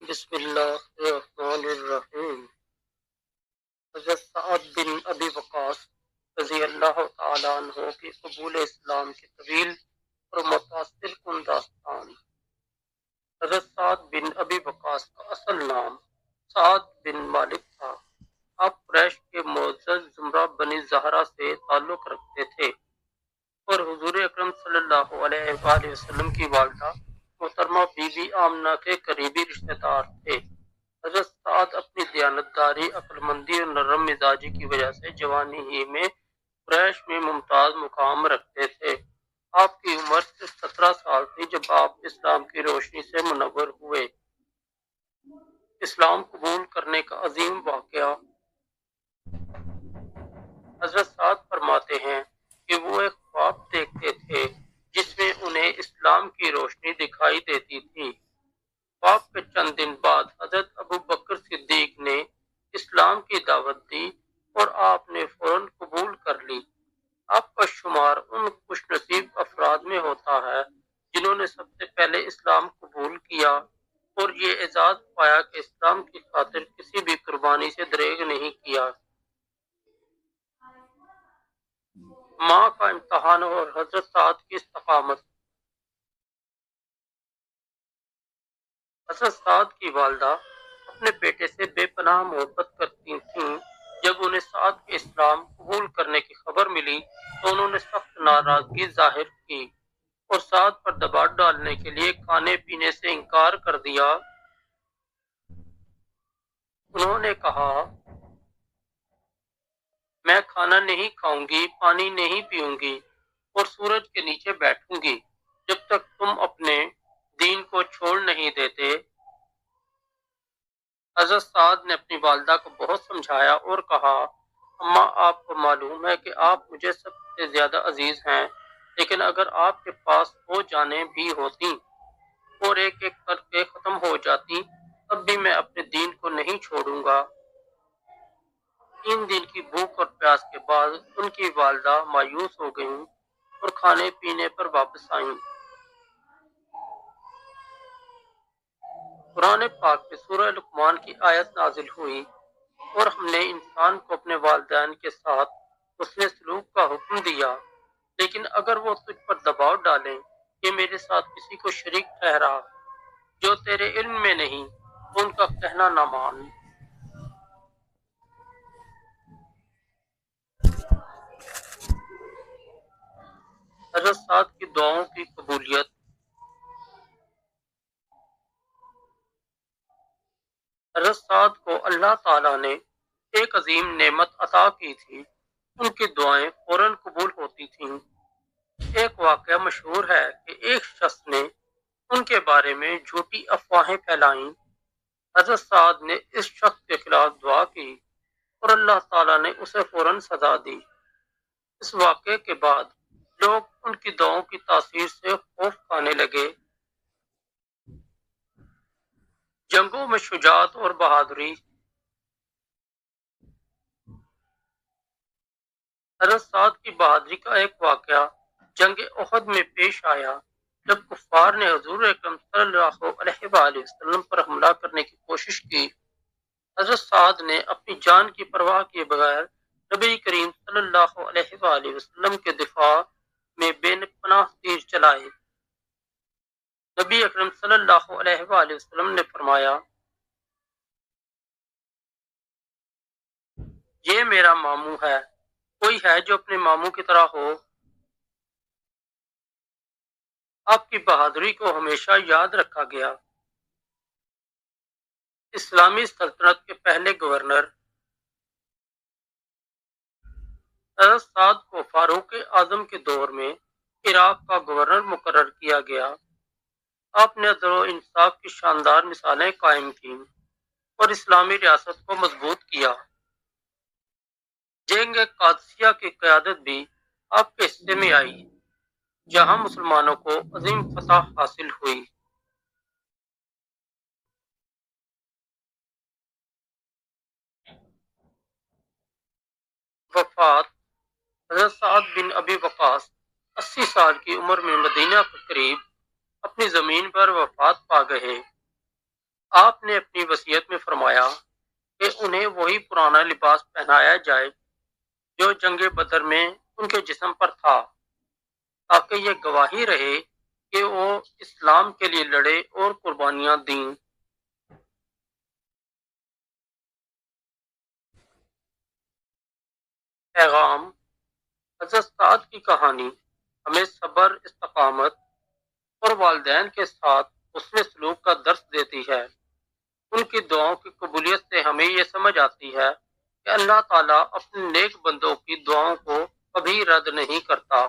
بسم اللہ الرحمن الرحیم۔ حضرت سعد بن ابی وقاص رضی اللہ تعالیٰ عنہ کی قبول اسلام کی طویل اور متاثر کن داستان۔ حضرت سعد بن ابی وقاص کا اصل نام سعد بن مالک تھا۔ آپ قریش کے معزز زمرہ بنی زہرہ سے تعلق رکھتے تھے اور حضور اکرم صلی اللہ علیہ وآلہ وسلم کی والدہ محترمہ بی بی آمنہ کے قریبی رشتہ دار تھے۔ حضرت سعد اپنی دیانتداری، عقلمندی اور نرم مزاجی کی وجہ سے جوانی ہی میں قریش میں ممتاز مقام رکھتے تھے۔ آپ کی عمر صرف 17 سال تھی جب آپ اسلام کی روشنی سے منور ہوئے۔ اسلام قبول کرنے کا عظیم واقعہ۔ حضرت سعد فرماتے ہیں کہ وہ ایک خواب دیکھتے تھے جس میں انہیں اسلام کی روشنی دکھائی دیتی تھی۔ خواب کے چند دن بعد حضرت ابو بکر صدیق نے اسلام کی دعوت دی اور آپ نے فوراً قبول کر لی۔ آپ کا شمار ان خوش نصیب افراد میں ہوتا ہے جنہوں نے سب سے پہلے اسلام قبول کیا اور یہ اعزاز پایا کہ اسلام کی خاطر کسی بھی قربانی سے دریغ نہیں کیا۔ ماں کا امتحان اور حضرت سعد کی استقامت۔ حضرت سعد کی والدہ اپنے بیٹے سے بے پناہ محبت کرتی تھیں۔ جب انہیں سعد کے اسلام قبول کرنے کی خبر ملی تو انہوں نے سخت ناراضگی ظاہر کی اور سعد پر دباؤ ڈالنے کے لیے کھانے پینے سے انکار کر دیا۔ انہوں نے کہا، میں کھانا نہیں کھاؤں گی، پانی نہیں پیوں گی اور سورج کے نیچے بیٹھوں گی جب تک تم اپنے دین کو چھوڑ نہیں دیتے۔ حضرت سعد نے اپنی والدہ کو بہت سمجھایا اور کہا، اماں، آپ کو معلوم ہے کہ آپ مجھے سب سے زیادہ عزیز ہیں، لیکن اگر آپ کے پاس ہو جانیں بھی ہوتی اور ایک ایک کر کے ختم ہو جاتی تب بھی میں اپنے دین کو نہیں چھوڑوں گا۔ 3 دن کی بھوک اور پیاس کے بعد ان کی والدہ مایوس ہو گئیں اور کھانے پینے پر واپس آئیں۔ قرآن پاک میں سورہ لقمان کی آیت نازل ہوئی، اور ہم نے انسان کو اپنے والدین کے ساتھ حسن سلوک کا حکم دیا، لیکن اگر وہ تجھ پر دباؤ ڈالیں کہ میرے ساتھ کسی کو شریک ٹھہرا جو تیرے علم میں نہیں تو ان کا کہنا نہ مان۔ حضرت سعد کی دعاؤں کی قبولیت۔ حضرت سعد کو اللہ تعالیٰ نے ایک عظیم نعمت عطا کی تھی، ان کی دعائیں فوراً قبول ہوتی تھیں۔ ایک واقعہ مشہور ہے کہ ایک شخص نے ان کے بارے میں جھوٹی افواہیں پھیلائیں۔ حضرت سعد نے اس شخص کے خلاف دعا کی اور اللہ تعالیٰ نے اسے فوراً سزا دی۔ اس واقعے کے بعد لوگ ان کی دعاؤں کی تاثیر سے خوف کھانے لگے۔ جنگوں میں شجاعت اور بہادری۔ حضرت سعد کی بہادری کا ایک واقعہ جنگ احد میں پیش آیا، جب کفار نے حضور اکرم صلی اللہ علیہ وآلہ وسلم پر حملہ کرنے کی کوشش کی۔ حضرت سعد نے اپنی جان کی پرواہ کیے بغیر نبی کریم صلی اللہ علیہ وآلہ وسلم کے دفاع میں بے پناہ تیر چلائے۔ نبی اکرم صلی اللہ علیہ وآلہ وسلم نے فرمایا، یہ میرا ماموں ہے، کوئی ہے جو اپنے ماموں کی طرح ہو؟ آپ کی بہادری کو ہمیشہ یاد رکھا گیا۔ اسلامی سلطنت کے پہلے گورنر۔ حضرت سعد کو فاروق اعظم کے دور میں عراق کا گورنر مقرر کیا گیا۔ آپ نے عدل و انصاف کی شاندار مثالیں قائم کیں اور اسلامی ریاست کو مضبوط کیا۔ جنگ قادسیہ کی قیادت بھی آپ کے حصے میں آئی، جہاں مسلمانوں کو عظیم فتح حاصل ہوئی۔ وفات۔ حضرت سعد بن ابی وقاص 80 سال کی عمر میں مدینہ کے قریب اپنی زمین پر وفات پا گئے۔ آپ نے اپنی وصیت میں فرمایا کہ انہیں وہی پرانا لباس پہنایا جائے جو جنگ بدر میں ان کے جسم پر تھا، تاکہ یہ گواہی رہے کہ وہ اسلام کے لیے لڑے اور قربانیاں دیں۔ پیغام: حضرت سعد کی کہانی ہمیں صبر، استقامت اور والدین کے ساتھ حسن سلوک کا درس دیتی ہے۔ ان کی دعاؤں کی قبولیت سے ہمیں یہ سمجھ آتی ہے کہ اللہ تعالیٰ اپنے نیک بندوں کی دعاؤں کو کبھی رد نہیں کرتا۔